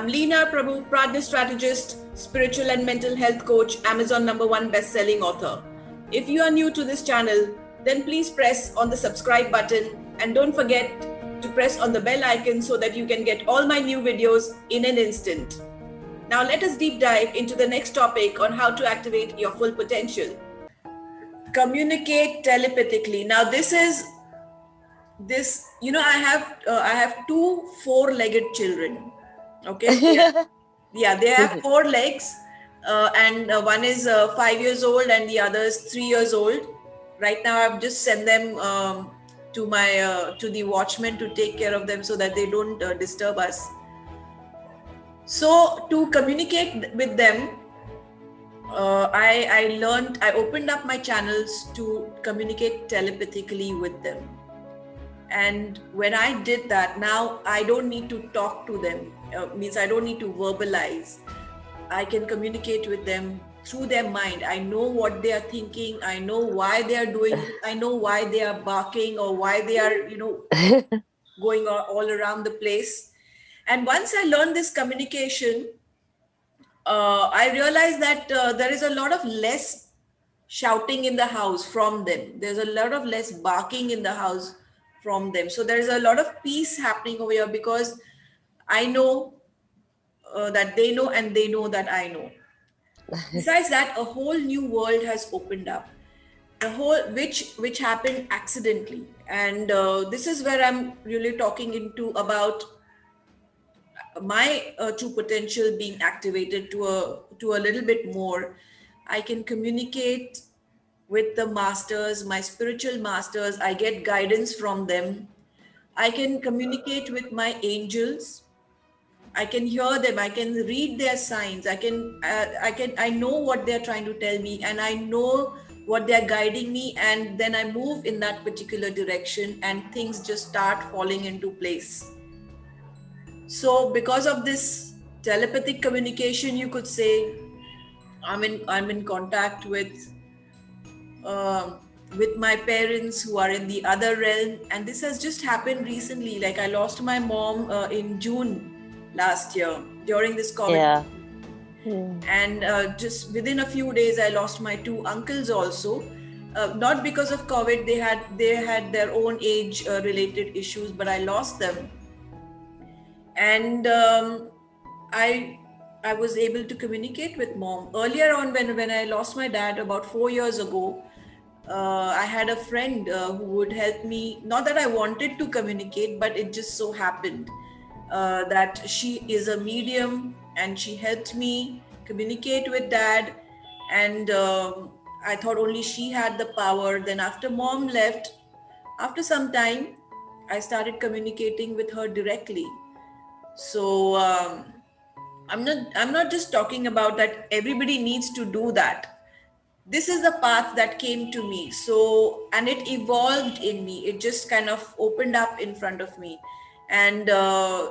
I'm Leena Prabhu, Pradnya strategist, spiritual and mental health coach, Amazon #1 best-selling author. If you are new to this channel, then please press on the subscribe button and don't forget to press on the bell icon so that you can get all my new videos in an instant. Now let us deep dive into the next topic on how to activate your full potential. Communicate telepathically. Now I have two 4-legged children. Okay. They have 4 legs, and one is 5 years old and the other is 3 years old. Right now I've just sent them to the watchman to take care of them so that they don't disturb us. So to communicate with them, I opened up my channels to communicate telepathically with them. And when I did that, now I don't need to talk to them. Means I don't need to verbalize. I can communicate with them through their mind. I know what they are thinking. I know why they are doing it. I know why they are barking or why they are, going all around the place. And once I learned this communication, I realized that there is a lot of less shouting in the house from them. There's a lot of less barking in the house from them. So there is a lot of peace happening over here because I know that they know and they know that I know. Besides that, a whole new world has opened up, which happened accidentally. And this is where I'm really talking into about my true potential being activated to a little bit more. I can communicate with the masters, my spiritual masters. I get guidance from them. I can communicate with my angels. I can hear them. I can read their signs. I know what they're trying to tell me, and I know what they're guiding me, and then I move in that particular direction and things just start falling into place. So because of this telepathic communication, you could say I'm in contact with my parents who are in the other realm. And this has just happened recently. Like I lost my mom in June last year during this COVID. And just within a few days, I lost my 2 uncles also. Not because of COVID, they had their own age related issues, but I lost them. And I was able to communicate with mom. Earlier on, when I lost my dad about 4 years ago, I had a friend who would help me. Not that I wanted to communicate, but it just so happened that she is a medium and she helped me communicate with dad. And I thought only she had the power. Then after mom left, after some time, I started communicating with her directly. So I'm not just talking about that everybody needs to do that. This is the path that came to me. So, and it evolved in me. It just kind of opened up in front of me. And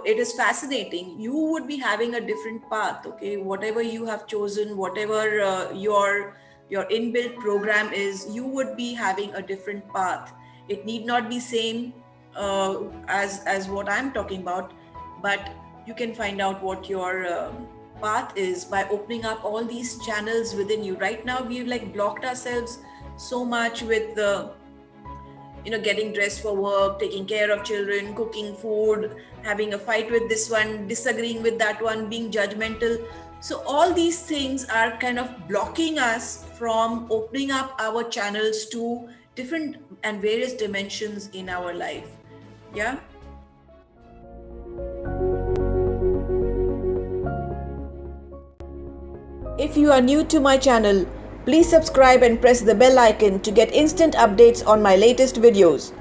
it is fascinating. You would be having a different path, okay? Whatever you have chosen, whatever your inbuilt program is, you would be having a different path. It need not be same as what I'm talking about, but you can find out what your path is by opening up all these channels within you. Right now, we've like blocked ourselves so much with getting dressed for work, taking care of children, cooking food, having a fight with this one, disagreeing with that one, being judgmental. So all these things are kind of blocking us from opening up our channels to different and various dimensions in our life. Yeah. If you are new to my channel, please subscribe and press the bell icon to get instant updates on my latest videos.